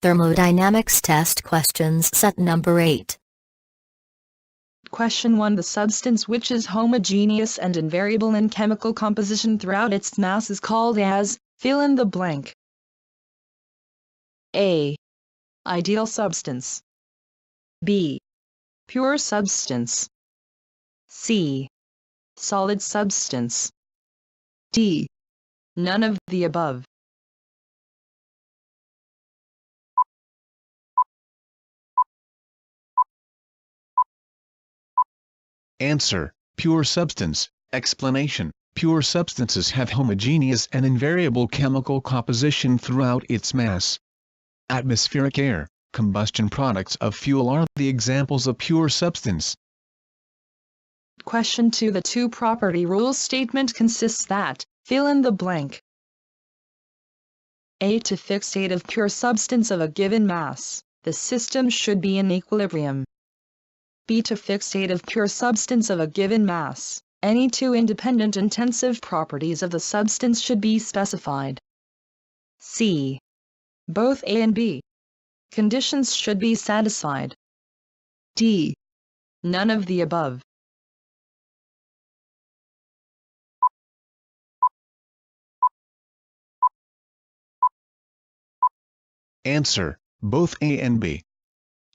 Thermodynamics Test Questions Set Number 8. Question 1. The substance which is homogeneous and invariable in chemical composition throughout its mass is called as, fill in the blank. A. Ideal substance. B. Pure substance. C. Solid substance. D. None of the above. Answer: pure substance. Explanation: pure substances have homogeneous and invariable chemical composition throughout its mass. Atmospheric air, combustion products of fuel are the examples of pure substance. Question 2. The two-property rule statement consists that, fill in the blank. A. To fixed state of pure substance of a given mass, the system should be in equilibrium. B. To fixed state of pure substance of a given mass, any two independent intensive properties of the substance should be specified. C. Both A and B conditions should be satisfied. D. None of the above. Answer: both A and B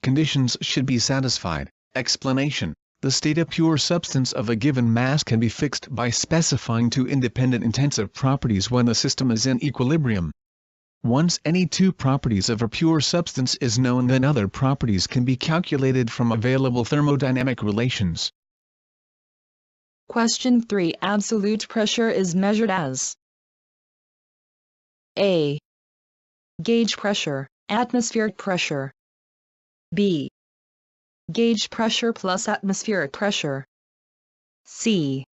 conditions should be satisfied. Explanation: the state of pure substance of a given mass can be fixed by specifying two independent intensive properties when the system is in equilibrium. Once any two properties of a pure substance is known, then other properties can be calculated from available thermodynamic relations. Question 3. Absolute pressure is measured as A. Gauge pressure, atmospheric pressure. B. Gauge pressure plus atmospheric pressure. C.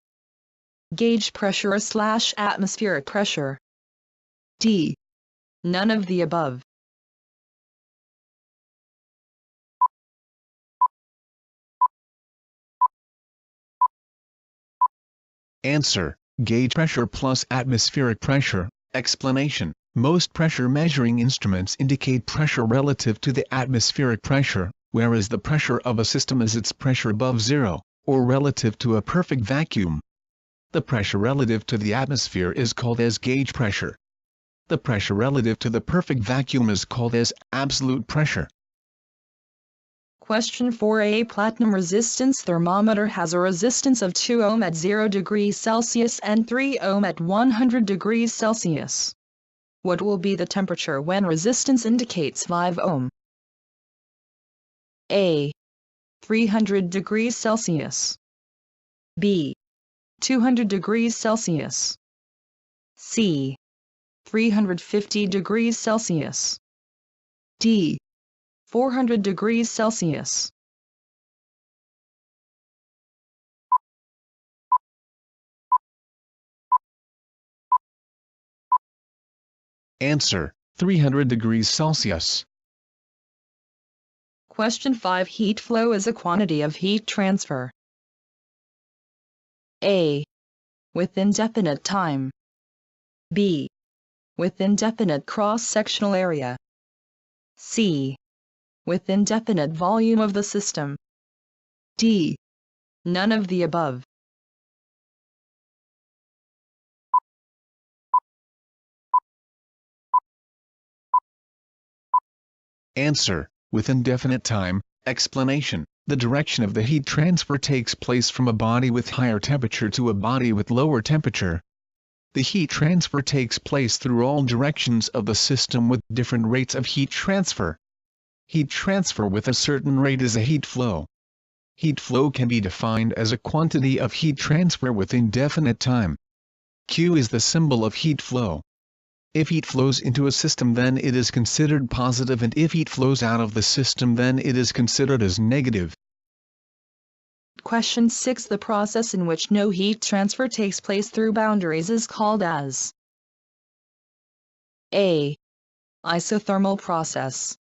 Gauge pressure / atmospheric pressure. D. None of the above. Answer: gauge pressure plus atmospheric pressure. Explanation: most pressure measuring instruments indicate pressure relative to the atmospheric pressure, whereas the pressure of a system is its pressure above zero, or relative to a perfect vacuum. The pressure relative to the atmosphere is called as gauge pressure. The pressure relative to the perfect vacuum is called as absolute pressure. Question 4. A platinum resistance thermometer has a resistance of 2 ohm at 0 degrees Celsius and 3 ohm at 100 degrees Celsius. What will be the temperature when resistance indicates 5 ohm? A. 300 degrees Celsius. B. 200 degrees Celsius. C. 350 degrees Celsius. D. 400 degrees Celsius. Answer: 300 degrees Celsius. Question 5. Heat flow is a quantity of heat transfer. A. With indefinite time. B. With indefinite cross-sectional area. C. With indefinite volume of the system. D. None of the above. Answer: with indefinite time. Explanation: the direction of the heat transfer takes place from a body with higher temperature to a body with lower temperature. The heat transfer takes place through all directions of the system with different rates of heat transfer. Heat transfer with a certain rate is a heat flow. Heat flow can be defined as a quantity of heat transfer with indefinite time. Q is the symbol of heat flow. If heat flows into a system, then it is considered positive, and if heat flows out of the system, then it is considered as negative. Question 6. The process in which no heat transfer takes place through boundaries is called as A. Isothermal process.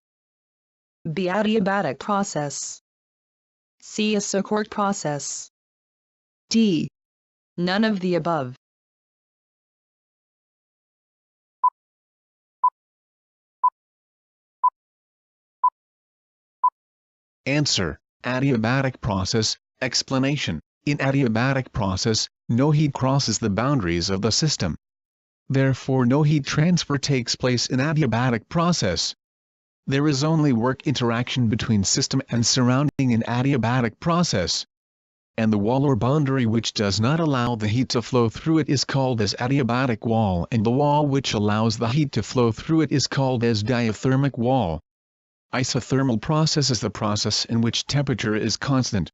B. Adiabatic process. C. Isochoric process. D. None of the above. Answer: adiabatic process. Explanation: in adiabatic process, no heat crosses the boundaries of the system. Therefore no heat transfer takes place in adiabatic process. There is only work interaction between system and surrounding in adiabatic process. And the wall or boundary which does not allow the heat to flow through it is called as adiabatic wall, and the wall which allows the heat to flow through it is called as diathermic wall. Isothermal process is the process in which temperature is constant.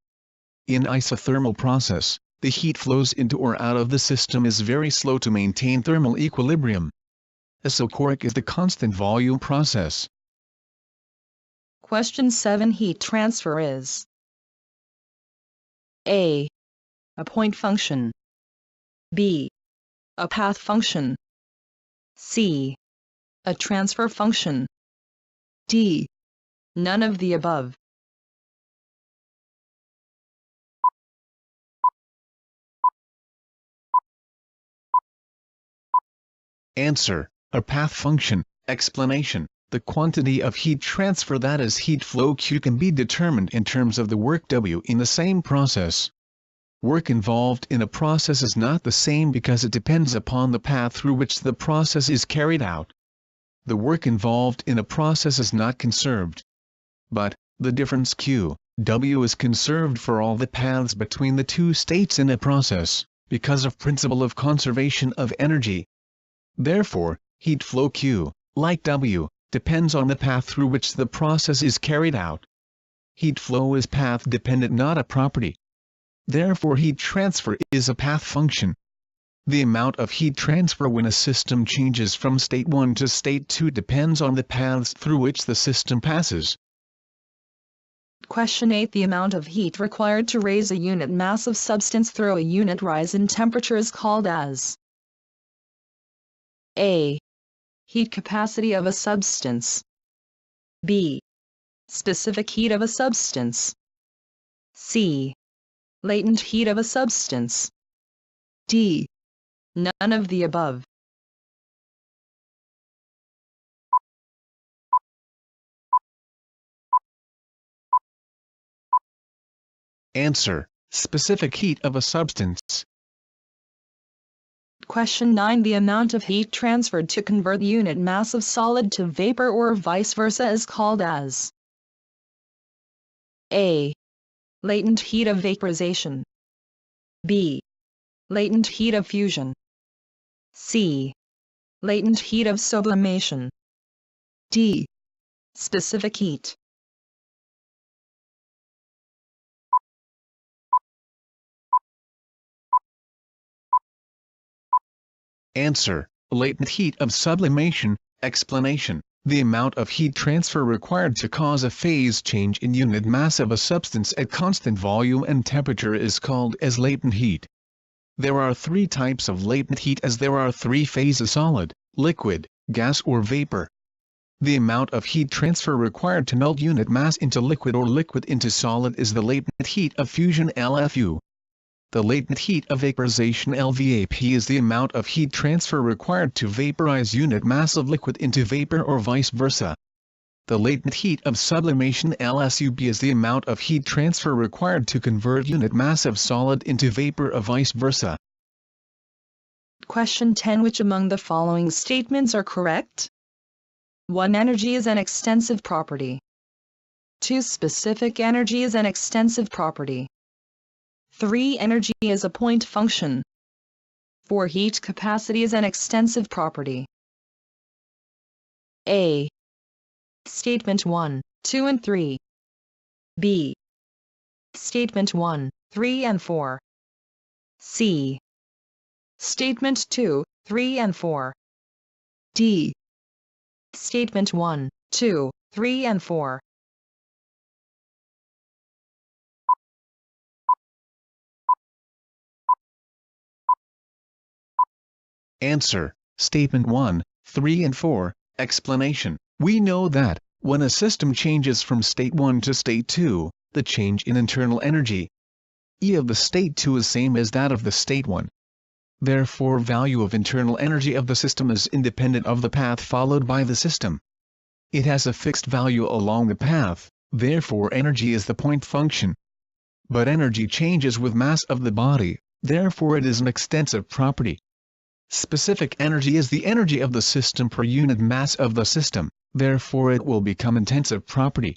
In isothermal process, the heat flows into or out of the system is very slow to maintain thermal equilibrium. Isochoric is the constant volume process. Question 7. Heat transfer is A. A point function. B. A path function. C. A transfer function. D. None of the above. Answer: a path function. Explanation: the quantity of heat transfer, that is heat flow Q, can be determined in terms of the work W in the same process. Work involved in a process is not the same because it depends upon the path through which the process is carried out. The work involved in a process is not conserved. But, the difference Q, W is conserved for all the paths between the two states in a process, because of principle of conservation of energy. Therefore, heat flow Q, like W, depends on the path through which the process is carried out. Heat flow is path-dependent, not a property. Therefore heat transfer is a path function. The amount of heat transfer when a system changes from state 1 to state 2 depends on the paths through which the system passes. Question 8. The amount of heat required to raise a unit mass of substance through a unit rise in temperature is called as A. Heat capacity of a substance. B. Specific heat of a substance. C. Latent heat of a substance. D. None of the above. Answer: specific heat of a substance. Question 9. The amount of heat transferred to convert unit mass of solid to vapor or vice versa is called as A. Latent heat of vaporization. B. Latent heat of fusion. C. Latent heat of sublimation. D. Specific heat. Answer: latent heat of sublimation. Explanation: the amount of heat transfer required to cause a phase change in unit mass of a substance at constant volume and temperature is called as latent heat. There are three types of latent heat, as there are three phases: solid, liquid, gas or vapor. The amount of heat transfer required to melt unit mass into liquid or liquid into solid is the latent heat of fusion, LFU. The latent heat of vaporization, LVAP, is the amount of heat transfer required to vaporize unit mass of liquid into vapor or vice versa. The latent heat of sublimation, LSUB, is the amount of heat transfer required to convert unit mass of solid into vapor or vice versa. Question 10. Which among the following statements are correct? 1. Energy is an extensive property. 2. Specific energy is an extensive property. 3. Energy is a point function. 4. Heat capacity is an extensive property. A. Statement 1, 2 and 3. B. Statement 1, 3 and 4. C. Statement 2, 3 and 4. D. Statement 1, 2, 3 and 4. Answer: Statement 1, 3 and 4. Explanation: we know that, when a system changes from state 1 to state 2, the change in internal energy E of the state 2 is same as that of the state 1. Therefore value of internal energy of the system is independent of the path followed by the system. It has a fixed value along the path, therefore energy is the point function. But energy changes with mass of the body, therefore it is an extensive property. Specific energy is the energy of the system per unit mass of the system, therefore it will become intensive property.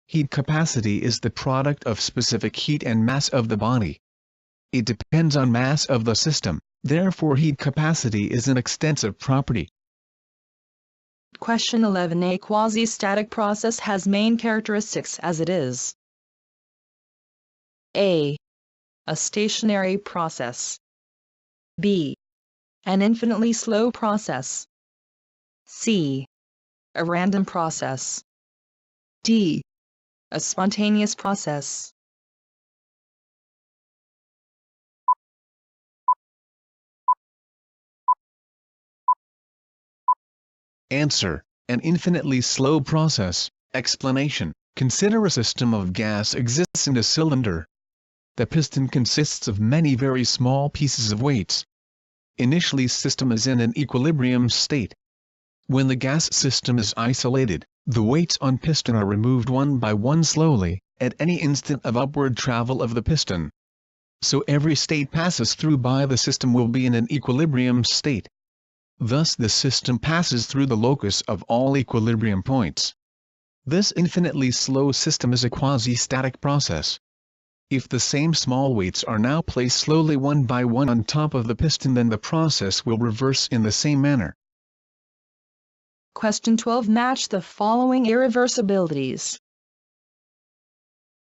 Heat capacity is the product of specific heat and mass of the body. It depends on mass of the system, therefore heat capacity is an extensive property. Question 11. A quasi-static process has main characteristics as it is. A stationary process. B. An infinitely slow process. C. A random process. D. A spontaneous process. Answer: an infinitely slow process. Explanation: consider a system of gas exists in a cylinder. The piston consists of many very small pieces of weights. Initially, system is in an equilibrium state. When the gas system is isolated, the weights on piston are removed one by one slowly, at any instant of upward travel of the piston. So every state passes through by the system will be in an equilibrium state. Thus the system passes through the locus of all equilibrium points. This infinitely slow system is a quasi-static process. If the same small weights are now placed slowly one by one on top of the piston, then the process will reverse in the same manner. Question 12. Match the following irreversibilities.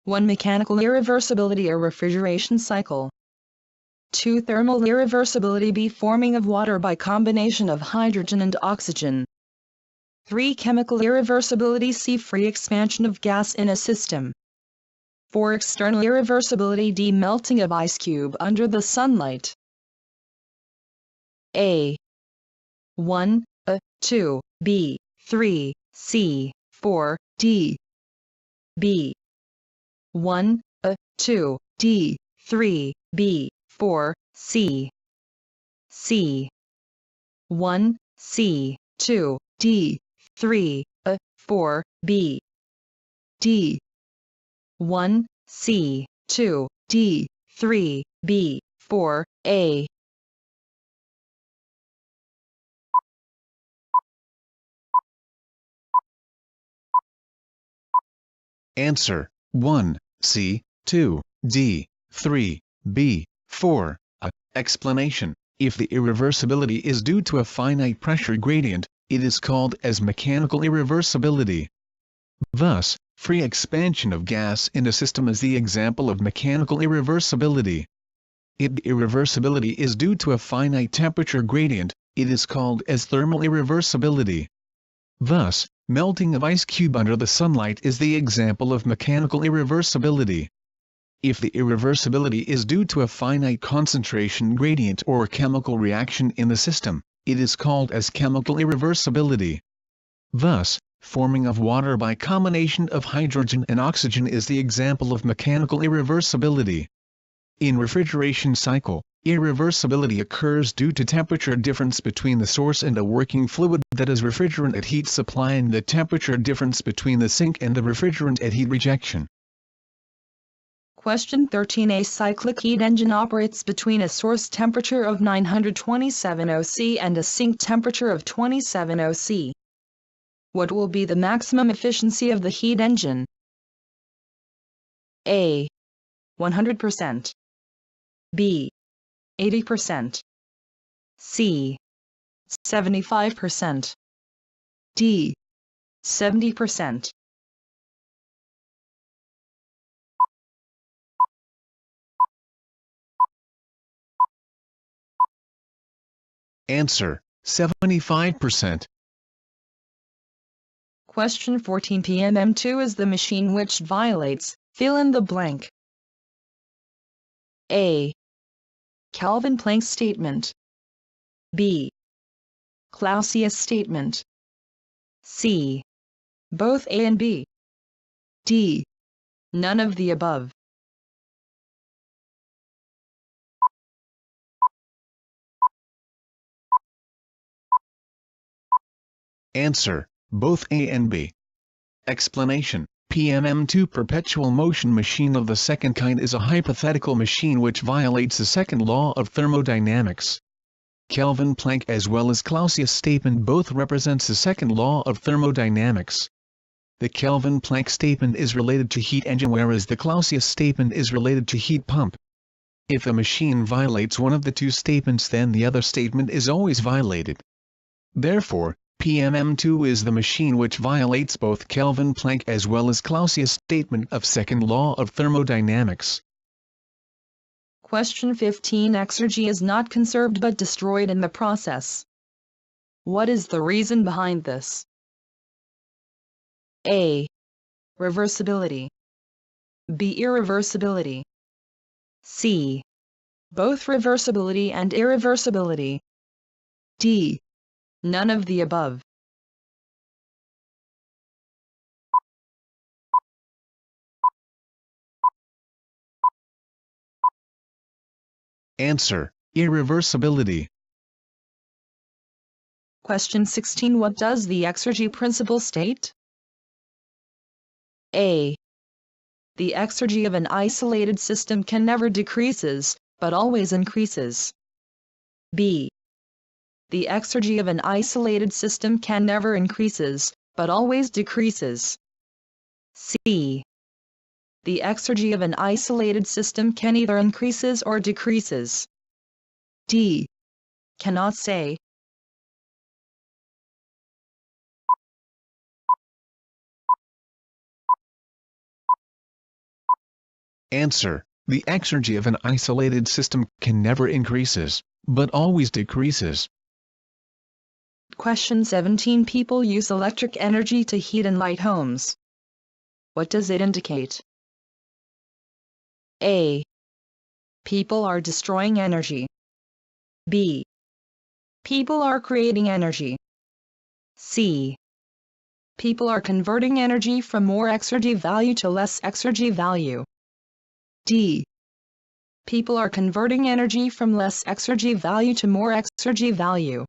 1. Mechanical irreversibility or refrigeration cycle. 2. Thermal irreversibility B. Forming of water by combination of hydrogen and oxygen. 3. Chemical irreversibility C. Free expansion of gas in a system. 4. External irreversibility D. Melting of ice cube under the sunlight. A. 1, A, 2, B, 3, C, 4, D. B. 1, A, 2, D, 3, B, 4, C. C. 1, C, 2, D, 3, A, 4, B. D. 1, C, 2, D, 3, B, 4, A. Answer: 1, C, 2, D, 3, B, 4, A. Explanation: if the irreversibility is due to a finite pressure gradient, it is called as mechanical irreversibility. Thus, free expansion of gas in a system is the example of mechanical irreversibility. If the irreversibility is due to a finite temperature gradient, it is called as thermal irreversibility. Thus, melting of ice cube under the sunlight is the example of mechanical irreversibility. If the irreversibility is due to a finite concentration gradient or chemical reaction in the system, it is called as chemical irreversibility. Thus, forming of water by combination of hydrogen and oxygen is the example of mechanical irreversibility. In refrigeration cycle, irreversibility occurs due to temperature difference between the source and a working fluid, that is refrigerant at heat supply, and the temperature difference between the sink and the refrigerant at heat rejection. Question 13. A cyclic heat engine operates between a source temperature of 927 C and a sink temperature of 27 C. What will be the maximum efficiency of the heat engine? A. 100%. B. 80%. C. 75%. D. 70%. Answer: 75%. Question 14. PMM2 is the machine which violates, fill in the blank. A. Kelvin-Planck statement. B. Clausius statement. C. Both A and B. D. None of the above. Answer: both A and B. Explanation: PMM2 perpetual motion machine of the second kind is a hypothetical machine which violates the second law of thermodynamics. Kelvin Planck as well as Clausius statement both represents the second law of thermodynamics. The Kelvin Planck statement is related to heat engine whereas the Clausius statement is related to heat pump. If a machine violates one of the two statements then the other statement is always violated. Therefore, PMM2 is the machine which violates both Kelvin Planck as well as Clausius statement of second law of thermodynamics. Question 15. Exergy is not conserved but destroyed in the process. What is the reason behind this? A. Reversibility. B. Irreversibility. C. Both reversibility and irreversibility. D. None of the above. Answer: irreversibility. Question 16. What does the Exergy principle state? A. The exergy of an isolated system can never decreases, but always increases. B. The exergy of an isolated system can never increases, but always decreases. C. The exergy of an isolated system can either increases or decreases. D. Cannot say. Answer: the exergy of an isolated system can never increases, but always decreases. Question 17. People use electric energy to heat and light homes. What does it indicate? A. People are destroying energy. B. People are creating energy. C. People are converting energy from more Exergy value to less Exergy value. D. People are converting energy from less Exergy value to more Exergy value.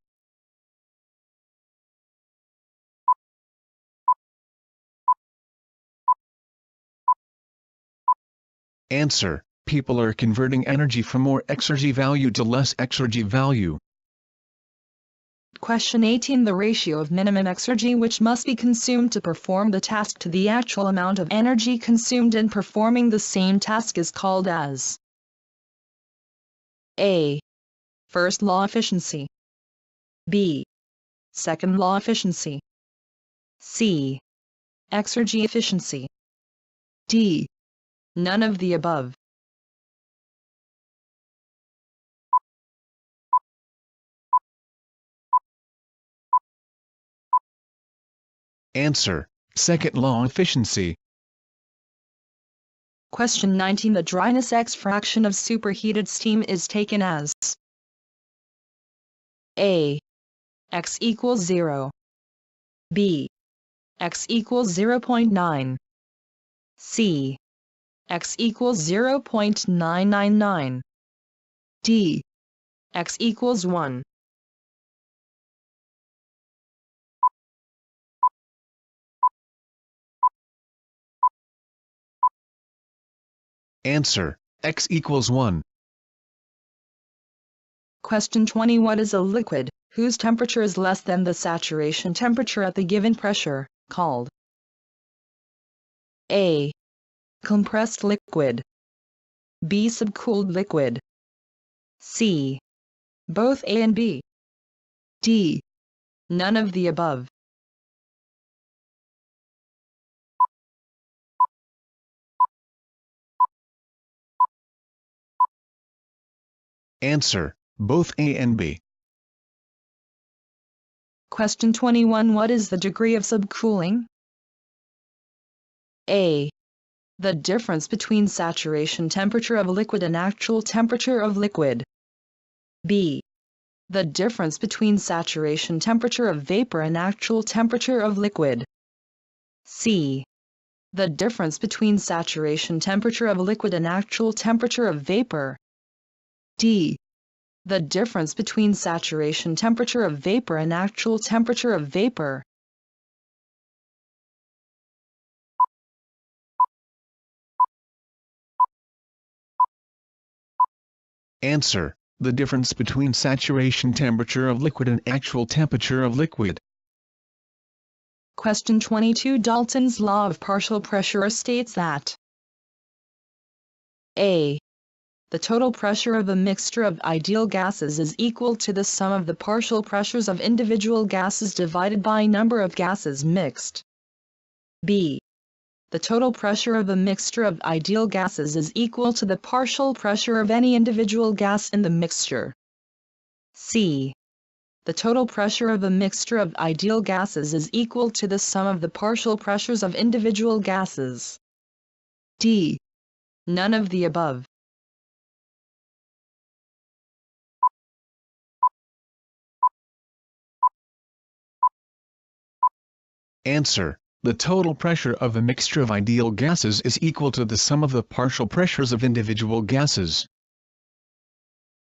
Answer: people are converting energy from more Exergy value to less Exergy value. Question 18. The ratio of minimum Exergy which must be consumed to perform the task to the actual amount of energy consumed in performing the same task is called as A. First law efficiency. B. Second law efficiency. C. Exergy efficiency. D. None of the above. Answer: second law efficiency. Question 19. The dryness X fraction of superheated steam is taken as A. X equals 0. B. X equals 0.9. C. X equals 0.999. D. X equals 1. Answer: X equals 1. Question 20. What is a liquid, whose temperature is less than the saturation temperature at the given pressure, called? A. Compressed liquid. B. Subcooled liquid. C. Both A and B. D. None of the above. Answer: both A and B. Question 21. What is the degree of subcooling? A. The difference between saturation temperature of liquid and actual temperature of liquid. B. The difference between saturation temperature of vapor and actual temperature of liquid. C. The difference between saturation temperature of liquid and actual temperature of vapor. D. The difference between saturation temperature of vapor and actual temperature of vapor. Answer: the difference between saturation temperature of liquid and actual temperature of liquid. Question 22. Dalton's law of partial pressure states that A. The total pressure of a mixture of ideal gases is equal to the sum of the partial pressures of individual gases divided by number of gases mixed. B. The total pressure of a mixture of ideal gases is equal to the partial pressure of any individual gas in the mixture. C. The total pressure of a mixture of ideal gases is equal to the sum of the partial pressures of individual gases. D. None of the above. Answer: the total pressure of a mixture of ideal gases is equal to the sum of the partial pressures of individual gases.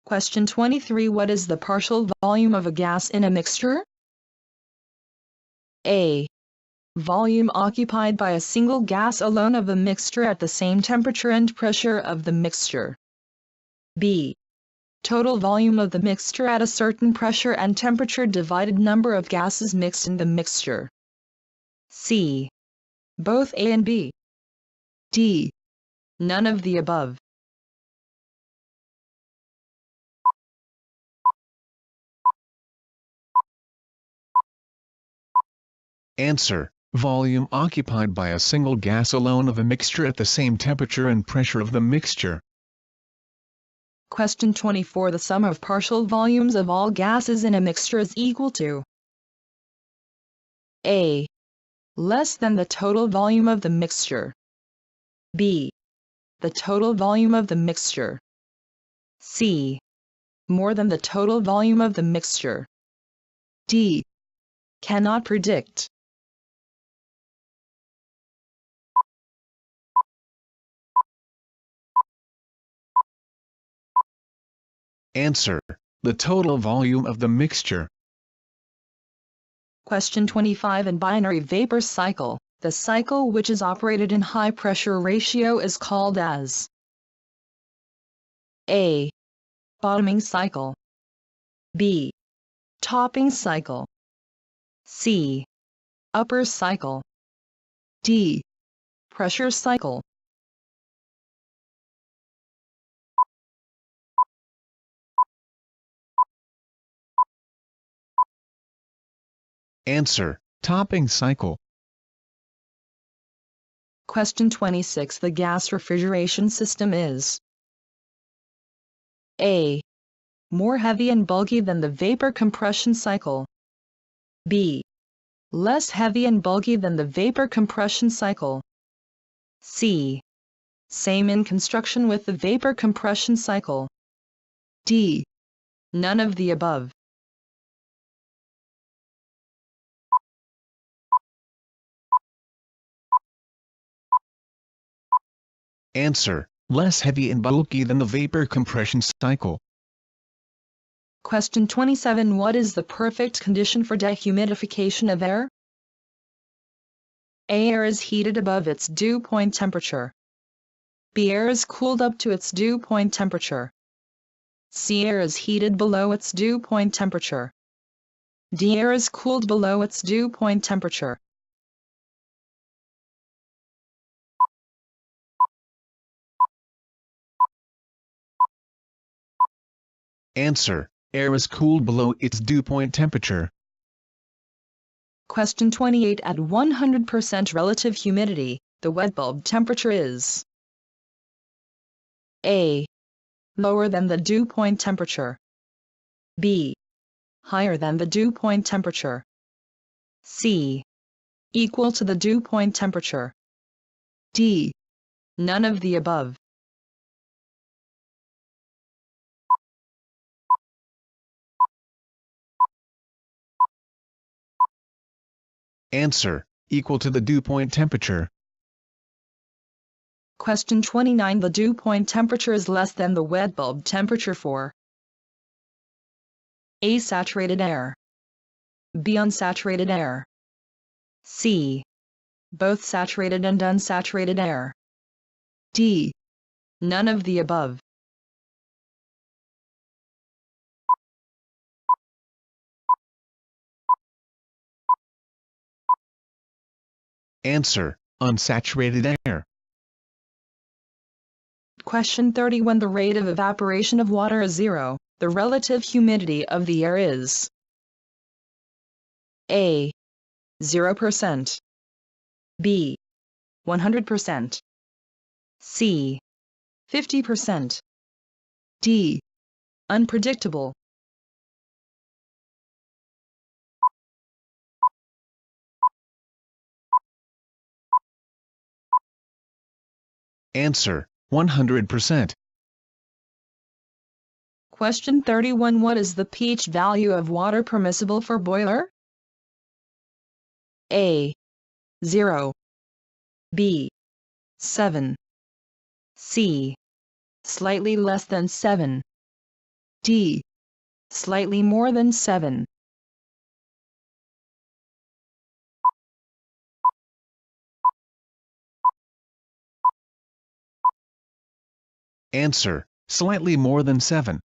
Question 23. What is the partial volume of a gas in a mixture? A. Volume occupied by a single gas alone of a mixture at the same temperature and pressure of the mixture. B. Total volume of the mixture at a certain pressure and temperature divided number of gases mixed in the mixture. C. Both A and B. D. None of the above. Answer: volume occupied by a single gas alone of a mixture at the same temperature and pressure of the mixture. Question 24. The sum of partial volumes of all gases in a mixture is equal to A. Less than the total volume of the mixture. B. The total volume of the mixture. C. More than the total volume of the mixture. D. Cannot predict. Answer: the total volume of the mixture. Question 25. In binary vapor cycle, the cycle which is operated in high pressure ratio is called as A. Bottoming cycle. B. Topping cycle. C. Upper cycle. D. Pressure cycle. Answer: topping cycle. Question 26. The gas refrigeration system is A. More heavy and bulky than the vapor compression cycle. B. Less heavy and bulky than the vapor compression cycle. C. Same in construction with the vapor compression cycle. D. None of the above. Answer: less heavy and bulky than the vapor compression cycle. Question 27. What is the perfect condition for dehumidification of air? A. Air is heated above its dew point temperature. B. Air is cooled up to its dew point temperature. C. Air is heated below its dew point temperature. D. Air is cooled below its dew point temperature. Answer: air is cooled below its dew point temperature. Question 28. At 100% relative humidity, the wet bulb temperature is A. Lower than the dew point temperature. B. Higher than the dew point temperature. C. Equal to the dew point temperature. D. None of the above. Answer: equal to the dew point temperature. Question 29. The dew point temperature is less than the wet bulb temperature for A. Saturated air. B. Unsaturated air. C. Both saturated and unsaturated air. D. None of the above. Answer: unsaturated air. Question 30. When the rate of evaporation of water is 0, the relative humidity of the air is A. 0%, B. 100%, C. 50%, D. Unpredictable. Answer: 100%. Question 31. What is the pH value of water permissible for boiler? A. 0, B. 7, C. Slightly less than 7, D. Slightly more than 7. Answer: slightly more than 7.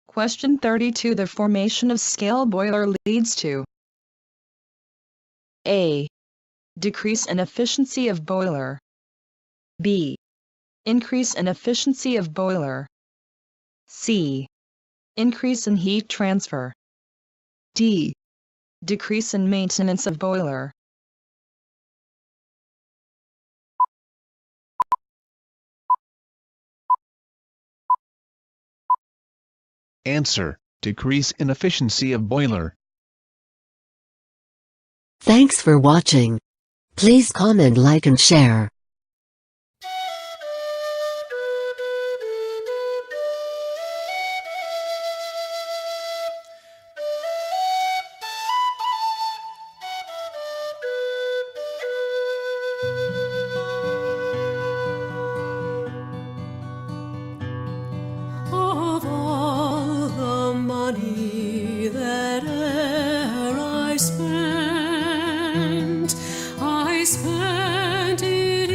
Question 32. The formation of scale boiler leads to A. Decrease in efficiency of boiler, B. Increase in efficiency of boiler, C. Increase in heat transfer, D. Decrease in maintenance of boiler. Answer: decrease in efficiency of boiler. Thanks for watching. Please comment, like and share. Of all the money that e'er I spent it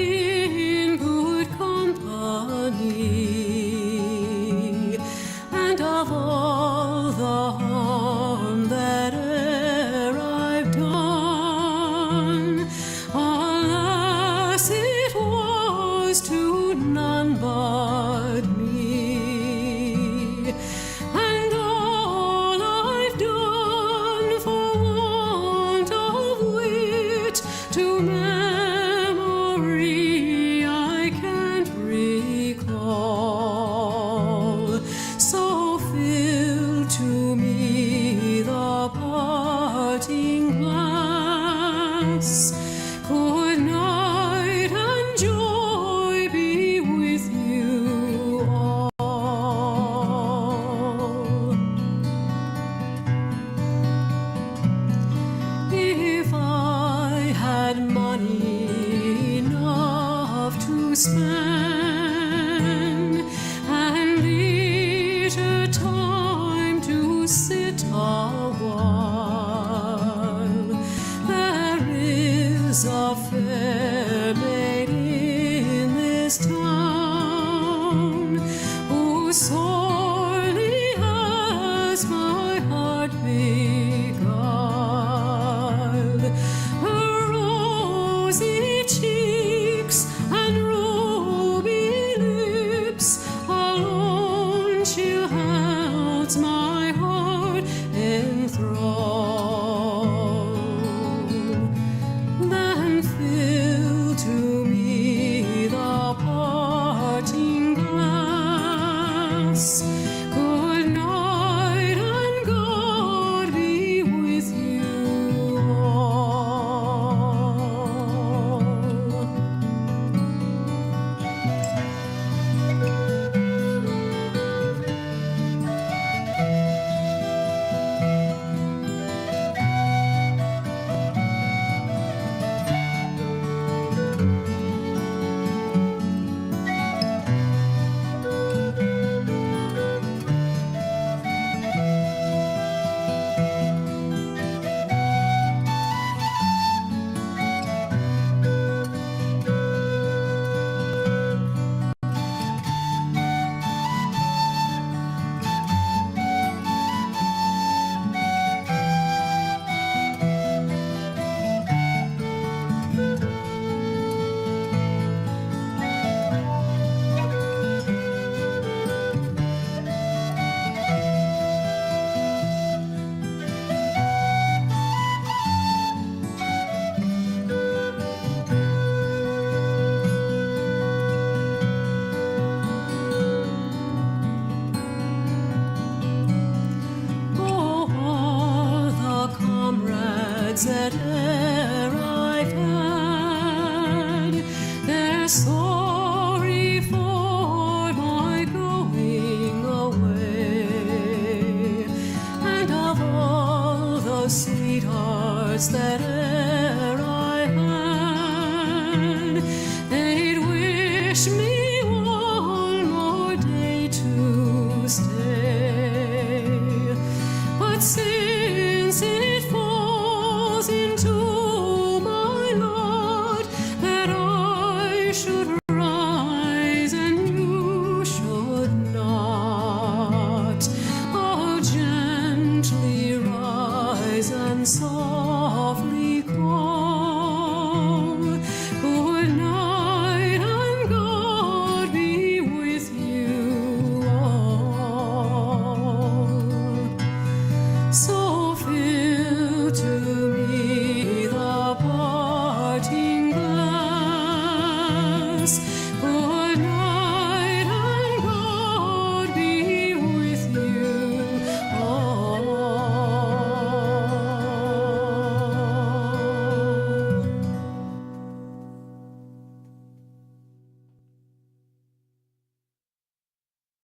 quasi-static.